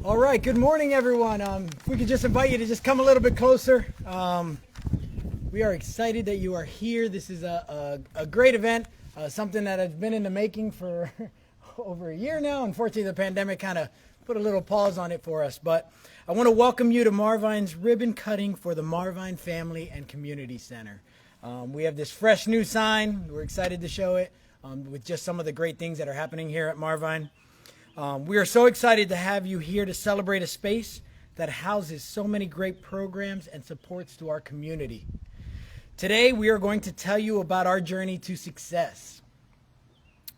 All right, good morning, everyone. If we could just invite you to just come a little bit closer. We are excited that you are here. This is a great event, something that has been in the making for over a year now. Unfortunately, the pandemic kind of put a little pause on it for us. But I want to welcome you to Marvine's ribbon cutting for the Marvine Family and Community Center. We have this fresh new sign. We're excited to show it with just some of the great things that are happening here at Marvine. We are so excited to have you here to celebrate a space that houses so many great programs and supports to our community. Today, we are going to tell you about our journey to success.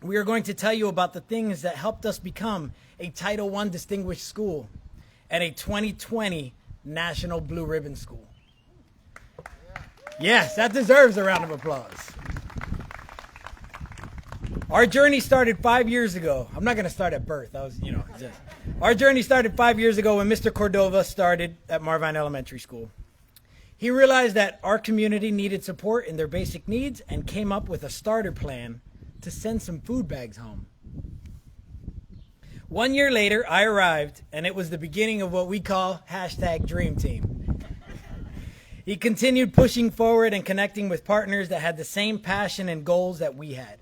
We are going to tell you about the things that helped us become a Title I Distinguished School and a 2020 National Blue Ribbon School. Yes, that deserves a round of applause. Our journey started 5 years ago. I'm not going to start at birth. Our journey started 5 years ago when Mr. Cordova started at Marvine Elementary School. He realized that our community needed support in their basic needs and came up with a starter plan to send some food bags home. 1 year later, I arrived, and it was the beginning of what we call #Dream Team. He continued pushing forward and connecting with partners that had the same passion and goals that we had.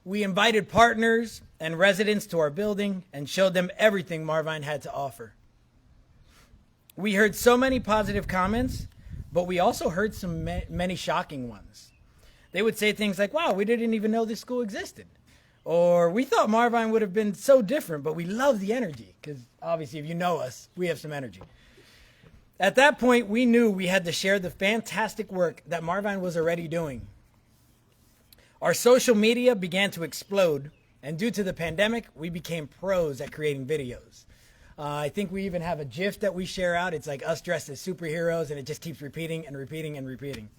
We invited partners and residents to our building and showed them everything Marvine had to offer. We heard so many positive comments, but we also heard many shocking ones. They would say things like, wow, we didn't even know this school existed. Or we thought Marvine would have been so different, but we love the energy, because obviously if you know us, we have some energy. At that point, we knew we had to share the fantastic work that Marvine was already doing. Our social media began to explode, and due to the pandemic, we became pros at creating videos. I think we even have a GIF that we share out. It's like us dressed as superheroes, and it just keeps repeating and repeating and repeating.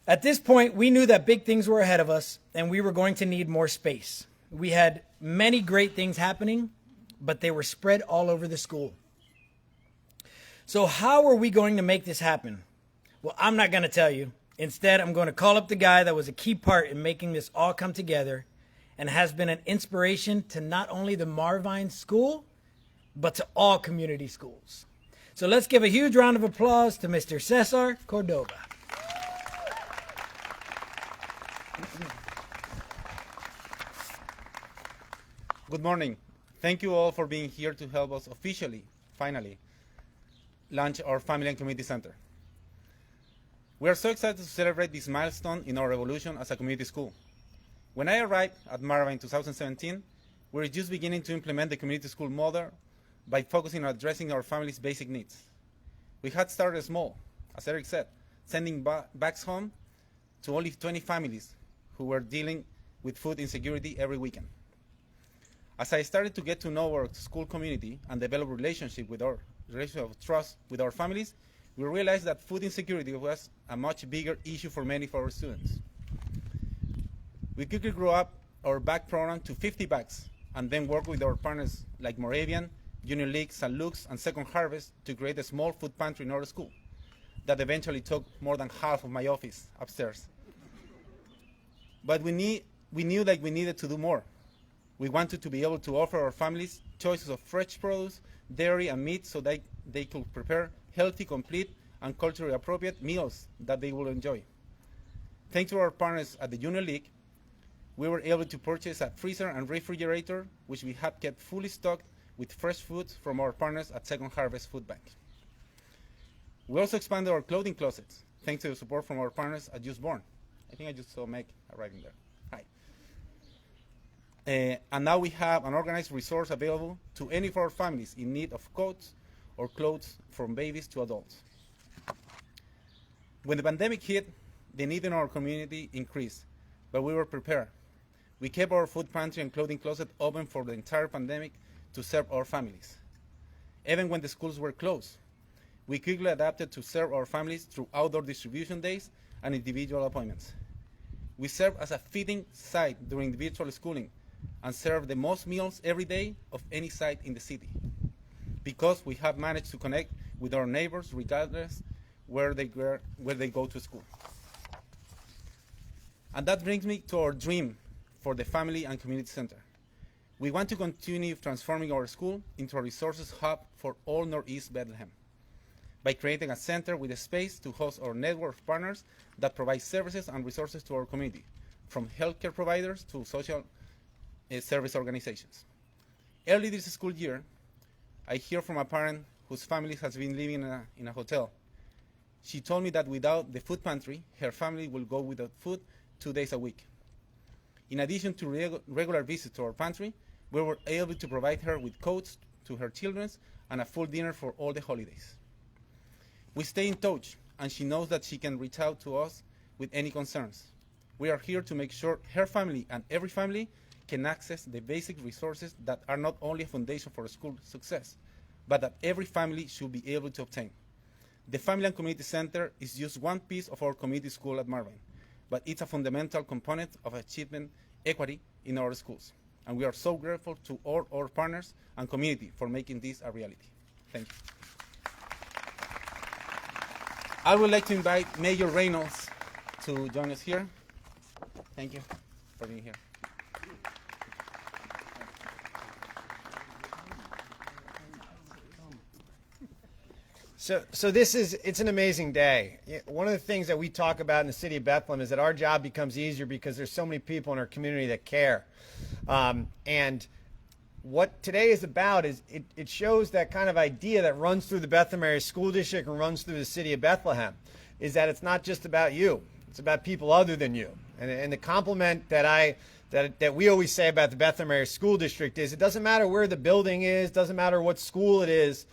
At this point, we knew that big things were ahead of us, and we were going to need more space. We had many great things happening, but they were spread all over the school. So how are we going to make this happen? Well, I'm not going to tell you. Instead, I'm going to call up the guy that was a key part in making this all come together and has been an inspiration to not only the Marvine School, but to all community schools. So let's give a huge round of applause to Mr. Cesar Cordova. Good morning. Thank you all for being here to help us finally, launch our Family and Community Center. We are so excited to celebrate this milestone in our evolution as a community school. When I arrived at Marvine in 2017, we were just beginning to implement the community school model by focusing on addressing our family's basic needs. We had started small, as Eric said, sending bags home to only 20 families who were dealing with food insecurity every weekend. As I started to get to know our school community and develop a relationship of trust with our families, we realized that food insecurity was a much bigger issue for many of our students. We quickly grew up our bag program to 50 bags and then worked with our partners like Moravian, Union League, St. Luke's, and Second Harvest to create a small food pantry in our school that eventually took more than half of my office upstairs. But we knew that we needed to do more. We wanted to be able to offer our families choices of fresh produce, dairy, and meat so that they could prepare healthy, complete, and culturally appropriate meals that they will enjoy. Thanks to our partners at the Union League, we were able to purchase a freezer and refrigerator, which we had kept fully stocked with fresh foods from our partners at Second Harvest Food Bank. We also expanded our clothing closets, thanks to the support from our partners at Just Born. I think I just saw Meg arriving there. Hi. And now we have an organized resource available to any of our families in need of coats or clothes from babies to adults. When the pandemic hit, the need in our community increased, but we were prepared. We kept our food pantry and clothing closet open for the entire pandemic to serve our families. Even when the schools were closed, we quickly adapted to serve our families through outdoor distribution days and individual appointments. We served as a feeding site during the virtual schooling and served the most meals every day of any site in the city, because we have managed to connect with our neighbors regardless where they go to school. And that brings me to our dream for the Family and Community Center. We want to continue transforming our school into a resources hub for all Northeast Bethlehem by creating a center with a space to host our network of partners that provide services and resources to our community, from healthcare providers to social service organizations. Early this school year, I hear from a parent whose family has been living in a hotel. She told me that without the food pantry, her family will go without food 2 days a week. In addition to regular visits to our pantry, we were able to provide her with coats to her children and a full dinner for all the holidays. We stay in touch, and she knows that she can reach out to us with any concerns. We are here to make sure her family and every family can access the basic resources that are not only a foundation for school success, but that every family should be able to obtain. The Family and Community Center is just one piece of our community school at Marvine, but it's a fundamental component of achievement equity in our schools. And we are so grateful to all our partners and community for making this a reality. Thank you. I would like to invite Mayor Reynolds to join us here. Thank you for being here. So it's an amazing day. One of the things that we talk about in the city of Bethlehem is that our job becomes easier because there's so many people in our community that care. And what today is about is it shows that kind of idea that runs through the Bethlehem Area School District and runs through the city of Bethlehem, is that it's not just about you. It's about people other than you. And the compliment that we always say about the Bethlehem Area School District is it doesn't matter where the building is, doesn't matter what school it is,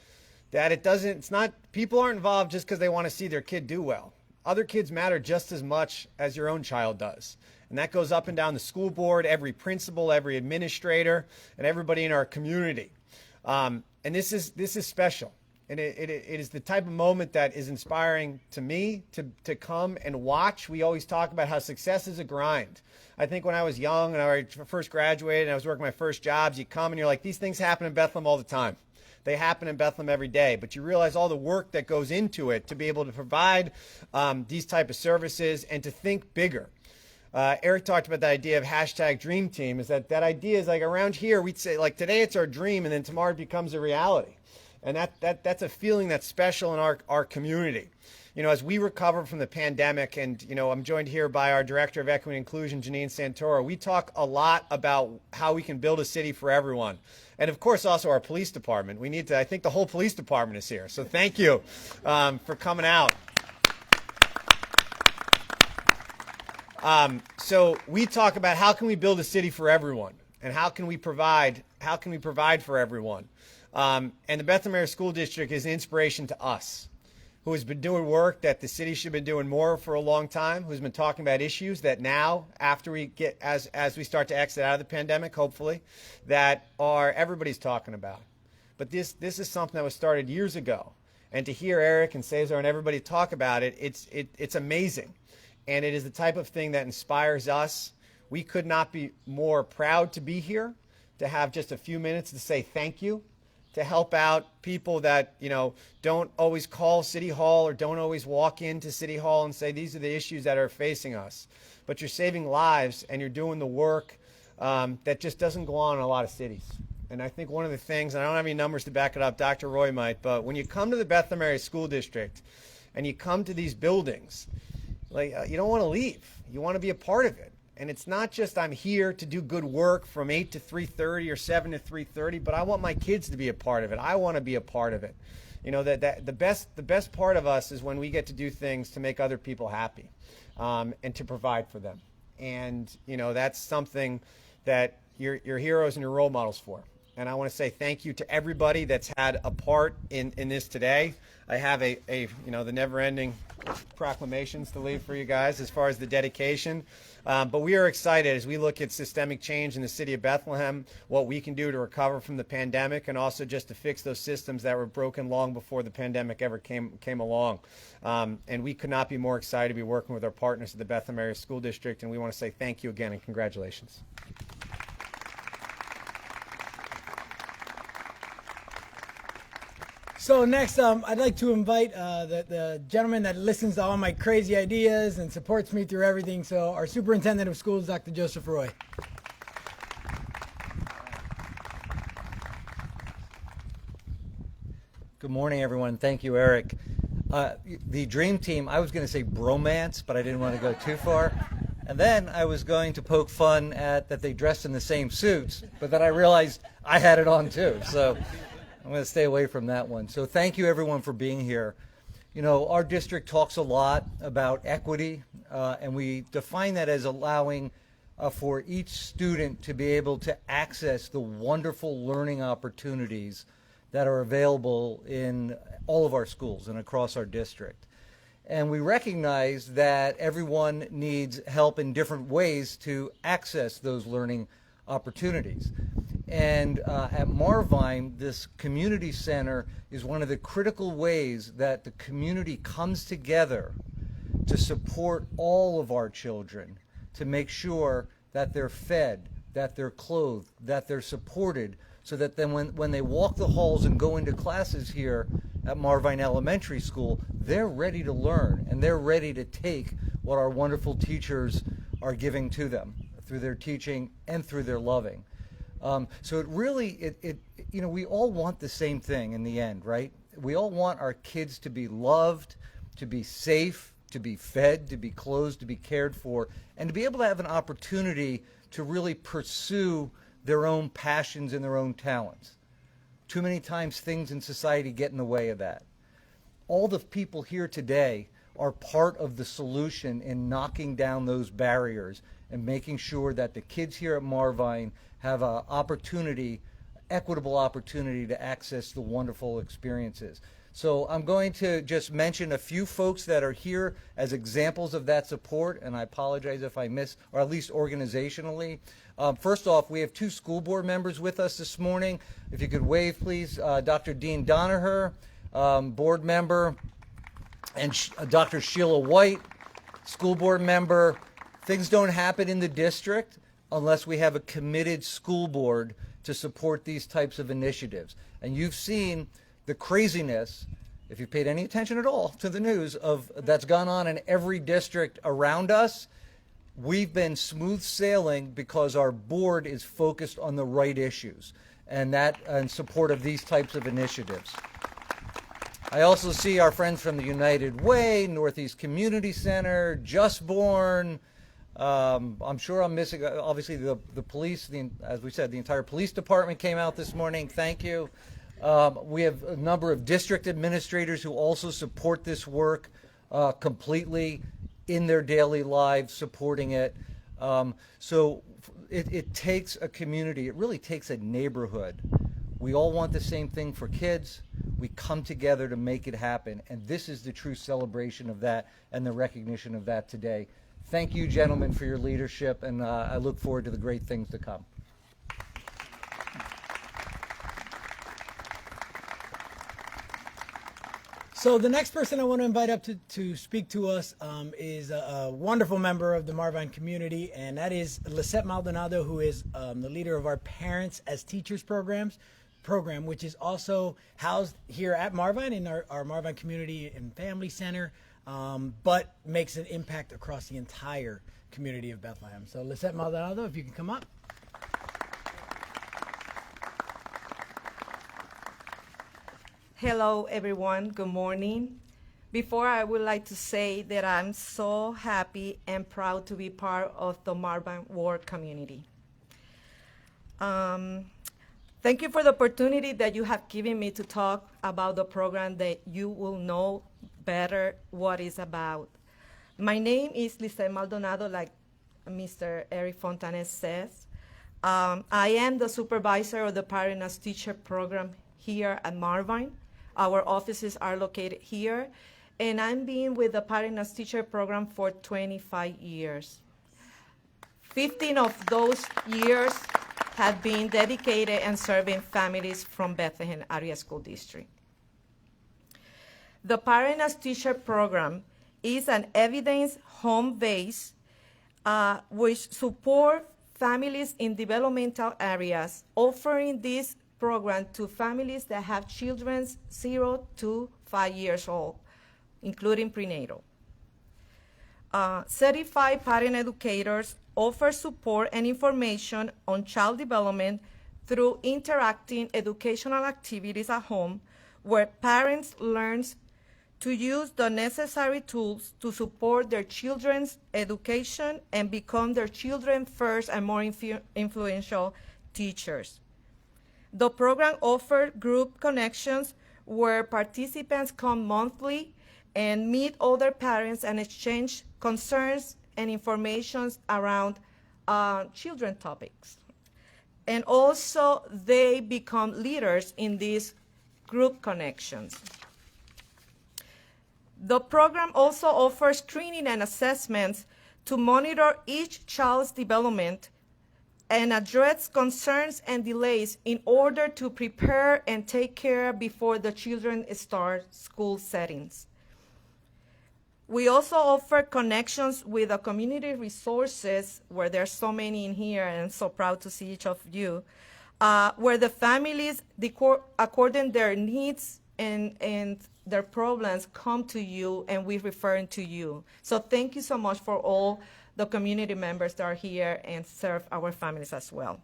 that it's not, people aren't involved just because they want to see their kid do well. Other kids matter just as much as your own child does. And that goes up and down the school board, every principal, every administrator, and everybody in our community. And this is special. And it is the type of moment that is inspiring to me to come and watch. We always talk about how success is a grind. I think when I was young and I first graduated and I was working my first jobs, you come and you're like, these things happen in Bethlehem all the time. They happen in Bethlehem every day, but you realize all the work that goes into it to be able to provide these type of services and to think bigger. Eric talked about the idea of hashtag dream team, is that idea is like around here, we'd say like today it's our dream and then tomorrow it becomes a reality. And that's a feeling that's special in our community. You know, as we recover from the pandemic, and, you know, I'm joined here by our Director of Equity and Inclusion, Janine Santoro, we talk a lot about how we can build a city for everyone. And of course, also our police department. I think the whole police department is here. So thank you for coming out. So we talk about how can we build a city for everyone, and how can we provide for everyone. And the Bethlehem Area School District is an inspiration to us, who has been doing work that the city should have been doing more for a long time, who's been talking about issues that now, after we get, as we start to exit out of the pandemic, hopefully, that everybody's talking about. But this is something that was started years ago. And to hear Eric and Cesar and everybody talk about it, it's amazing. And it is the type of thing that inspires us. We could not be more proud to be here, to have just a few minutes to say thank you, to help out people that, you know, don't always call City Hall or don't always walk into City Hall and say these are the issues that are facing us. But you're saving lives and you're doing the work that just doesn't go on in a lot of cities. And I think one of the things, and I don't have any numbers to back it up, Dr. Roy might, but when you come to the Bethlehem Area School District and you come to these buildings, like you don't want to leave. You want to be a part of it. And it's not just I'm here to do good work from 8 to 3:30 or 7 to 3:30, but I want my kids to be a part of it. I want to be a part of it. You know, that the best part of us is when we get to do things to make other people happy, and to provide for them. And you know, that's something that you're heroes and your role models for. And I want to say thank you to everybody that's had a part in this today. I have the never-ending proclamations to leave for you guys as far as the dedication. But we are excited as we look at systemic change in the city of Bethlehem, what we can do to recover from the pandemic, and also just to fix those systems that were broken long before the pandemic ever came along. And we could not be more excited to be working with our partners at the Bethlehem Area School District, and we want to say thank you again and congratulations. So next, I'd like to invite the gentleman that listens to all my crazy ideas and supports me through everything. So our Superintendent of Schools, Dr. Joseph Roy. Good morning, everyone. Thank you, Eric. The dream team, I was going to say bromance, but I didn't want to go too far. And then I was going to poke fun at that they dressed in the same suits, but then I realized I had it on too. So I'm going to stay away from that one. So thank you, everyone, for being here. You know, our district talks a lot about equity, and we define that as allowing for each student to be able to access the wonderful learning opportunities that are available in all of our schools and across our district. And we recognize that everyone needs help in different ways to access those learning opportunities. And at Marvine, this community center is one of the critical ways that the community comes together to support all of our children, to make sure that they're fed, that they're clothed, that they're supported, so that then when they walk the halls and go into classes here at Marvine Elementary School, they're ready to learn and they're ready to take what our wonderful teachers are giving to them through their teaching and through their loving. So it really, you know, we all want the same thing in the end, right? We all want our kids to be loved, to be safe, to be fed, to be clothed, to be cared for, and to be able to have an opportunity to really pursue their own passions and their own talents. Too many times things in society get in the way of that. All the people here today are part of the solution in knocking down those barriers and making sure that the kids here at Marvine have an opportunity, equitable opportunity to access the wonderful experiences. So I'm going to just mention a few folks that are here as examples of that support, and I apologize if I miss, or at least organizationally. First off, we have two school board members with us this morning. If you could wave, please. Dr. Dean Donaher, board member, and Dr. Sheila White, school board member. Things don't happen in the district unless we have a committed school board to support these types of initiatives. And you've seen the craziness, if you've paid any attention at all to the news, of that's gone on in every district around us. We've been smooth sailing because our board is focused on the right issues, and that in support of these types of initiatives. I also see our friends from the United Way, Northeast Community Center, Just Born. I'm sure I'm missing, obviously, the police, as we said, the entire police department came out this morning. Thank you. We have a number of district administrators who also support this work completely in their daily lives, supporting it. So it takes a community. It really takes a neighborhood. We all want the same thing for kids. We come together to make it happen. And this is the true celebration of that and the recognition of that today. Thank you, gentlemen, for your leadership, and I look forward to the great things to come. So the next person I want to invite up to speak to us is a wonderful member of the Marvine community, and that is Lisette Maldonado, who is the leader of our Parents as Teachers program, which is also housed here at Marvine in our Marvine Community and Family Center, but makes an impact across the entire community of Bethlehem. So Lisette Maldonado, if you can come up. Hello, everyone. Good morning. Before, I would like to say that I'm so happy and proud to be part of the Marvine Ward community. Thank you for the opportunity that you have given me to talk about the program that you will know better what it's about. My name is Lisette Maldonado, like Mr. Eric Fontanes says. I am the supervisor of the Parent as Teacher program here at Marvine. Our offices are located here, and I've been with the Parent as Teacher program for 25 years. 15 of those years have been dedicated and serving families from Bethlehem Area School District. The Parent as Teacher program is an evidence home-based which support families in developmental areas, offering this program to families that have children 0 to 5 years old, including prenatal. Certified parent educators offer support and information on child development through interacting educational activities at home where parents learn to use the necessary tools to support their children's education and become their children's first and more influential teachers. The program offers group connections where participants come monthly and meet other parents and exchange concerns and information around children topics. And also, they become leaders in these group connections. The program also offers training and assessments to monitor each child's development and address concerns and delays in order to prepare and take care before the children start school settings. We also offer connections with the community resources, where there's so many in here, and I'm so proud to see each of you, where the families, according their needs and their problems, come to you, and we refer to you. So thank you so much for all the community members that are here and serve our families as well.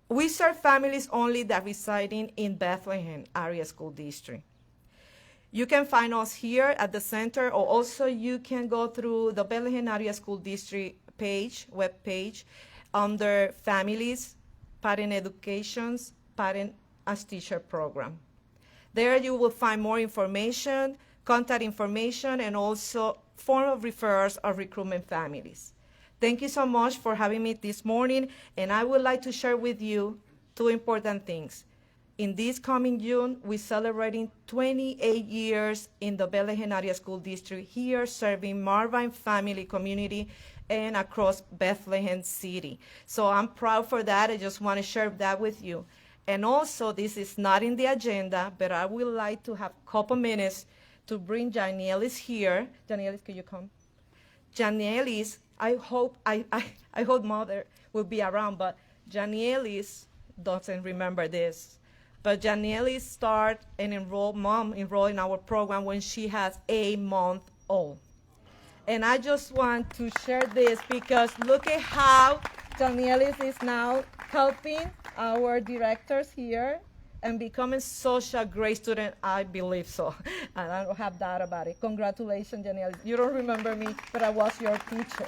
We serve families only that residing in Bethlehem Area School District. You can find us here at the center, or also you can go through the Bethlehem Area School District page, web page, under Families, Parent Educations, Parent as Teacher Program. There you will find more information, contact information, and also form of referrals or recruitment families. Thank you so much for having me this morning, and I would like to share with you two important things. In this coming June, we're celebrating 28 years in the Bethlehem Area School District here, serving Marvine family community and across Bethlehem City. So I'm proud for that. I just want to share that with you. And also, this is not in the agenda, but I would like to have a couple minutes to bring Janielis here. Janielis, can you come? Janielis, I hope Mother will be around, but Janielis doesn't remember this. But Janielis started and enrolled in our program when she has a month old. And I just want to share this because look at how Janielis is now helping our directors here and becoming such a great student. I believe so. And I don't have doubt about it. Congratulations, Janielis. You don't remember me, but I was your teacher.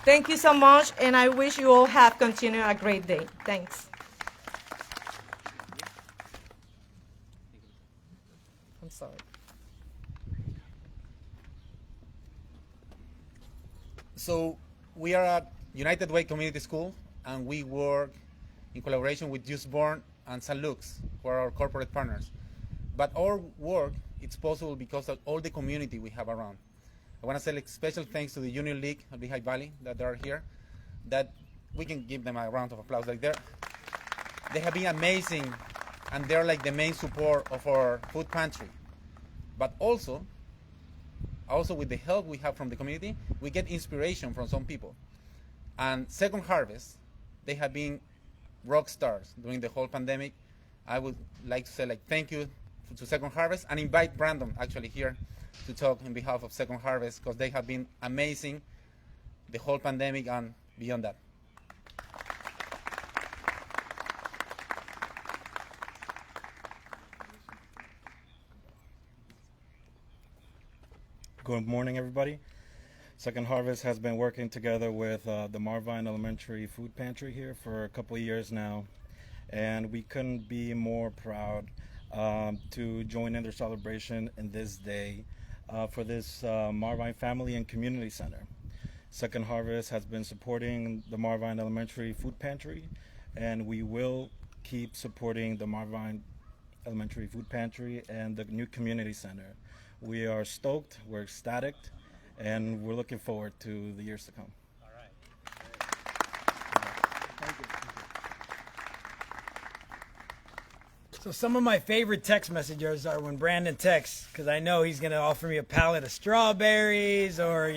Thank you so much, and I wish you all have continued a great day. Thanks. I'm sorry. So we are at United Way Community School, and we work in collaboration with Youthborn and St. Luke's, who are our corporate partners. But our work, it's possible because of all the community we have around. I want to say special thanks to the Union League of Lehigh Valley that they are here, that we can give them a round of applause. Like they have been amazing, and they're like the main support of our food pantry. But also with the help we have from the community, we get inspiration from some people. And Second Harvest, they have been rock stars during the whole pandemic. I would like to say thank you to Second Harvest, and invite Brandon actually here to talk on behalf of Second Harvest, because they have been amazing the whole pandemic and beyond that. Good morning, everybody. Second Harvest has been working together with the Marvine Elementary Food Pantry here for a couple of years now, and we couldn't be more proud to join in their celebration in this day for this Marvine Family and Community Center. Second Harvest has been supporting the Marvine Elementary Food Pantry, and we will keep supporting the Marvine Elementary Food Pantry and the new Community Center. We are stoked, we're ecstatic, and we're looking forward to the years to come. All right. Thank you. So some of my favorite text messages are when Brandon texts, because I know he's going to offer me a pallet of strawberries or,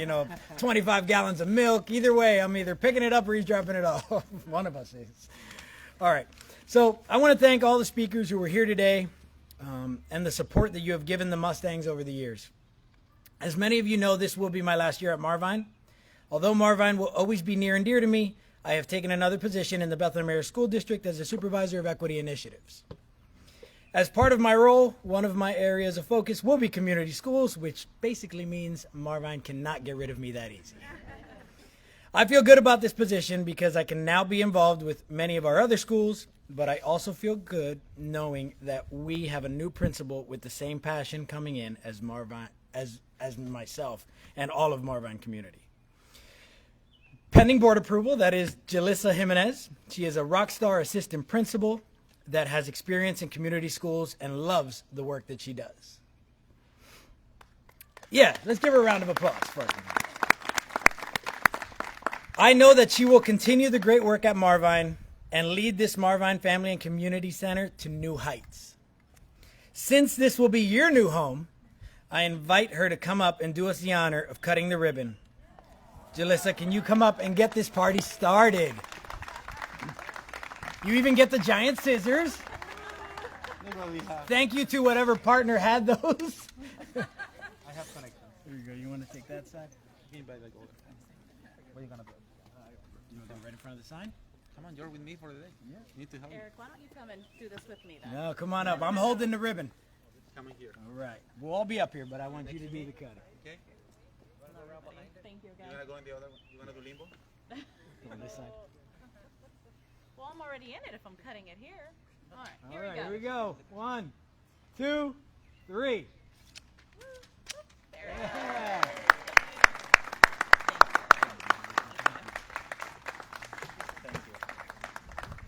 25 gallons of milk. Either way, I'm either picking it up or he's dropping it off. One of us is. All right. So I want to thank all the speakers who were here today and the support that you have given the Mustangs over the years. As many of you know, this will be my last year at Marvine. Although Marvine will always be near and dear to me, I have taken another position in the Bethlehem Area School District as a supervisor of equity initiatives. As part of my role, one of my areas of focus will be community schools, which basically means Marvine cannot get rid of me that easy. I feel good about this position because I can now be involved with many of our other schools, but I also feel good knowing that we have a new principal with the same passion coming in as Marvine, as myself and all of Marvine community. Pending board approval, that is Jalissa Jimenez. She is a rock star assistant principal that has experience in community schools and loves the work that she does. Yeah, let's give her a round of applause for her. I know that she will continue the great work at Marvine and lead this Marvine Family and Community Center to new heights. Since this will be your new home, I invite her to come up and do us the honor of cutting the ribbon. Jalissa, can you come up and get this party started? You even get the giant scissors. Thank you to whatever partner had those. I have connection. There you go. You want to take that side? What are you gonna do? You want to go right in front of the sign? Come on, you're with me for the day. Yeah. You need to help me. Eric, why don't you come and do this with me then? No, come on up. I'm holding the ribbon. Come in here. All right. We'll all be up here, but I want you to be the cutter. Okay. Thank you, You guys. wanna go in the other one? You wanna do limbo? Go on this side. Well, I'm already in it if I'm cutting it here. All right, All here right, we go. here we go. 1, 2, 3. There we go. Yeah.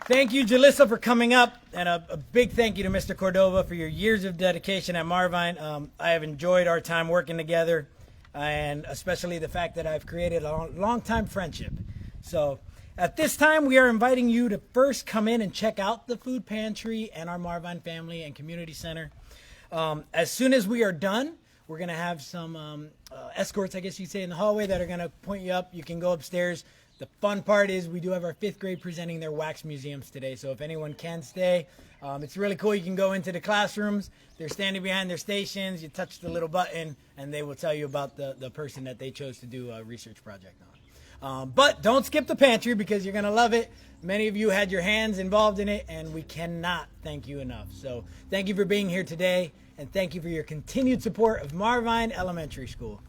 Thank you, Jalissa, for coming up, and a big thank you to Mr. Cordova for your years of dedication at Marvine. I have enjoyed our time working together, and especially the fact that I've created a long-time friendship. So at this time, we are inviting you to first come in and check out the food pantry and our Marvine Family and Community Center. As soon as we are done, we're going to have some escorts, I guess you'd say, in the hallway that are going to point you up. You can go upstairs. The fun part is we do have our 5th grade presenting their wax museums today. So if anyone can stay, it's really cool. You can go into the classrooms. They're standing behind their stations. You touch the little button, and they will tell you about the person that they chose to do a research project on. But don't skip the pantry because you're going to love it. Many of you had your hands involved in it, and we cannot thank you enough. So thank you for being here today, and thank you for your continued support of Marvine Elementary School.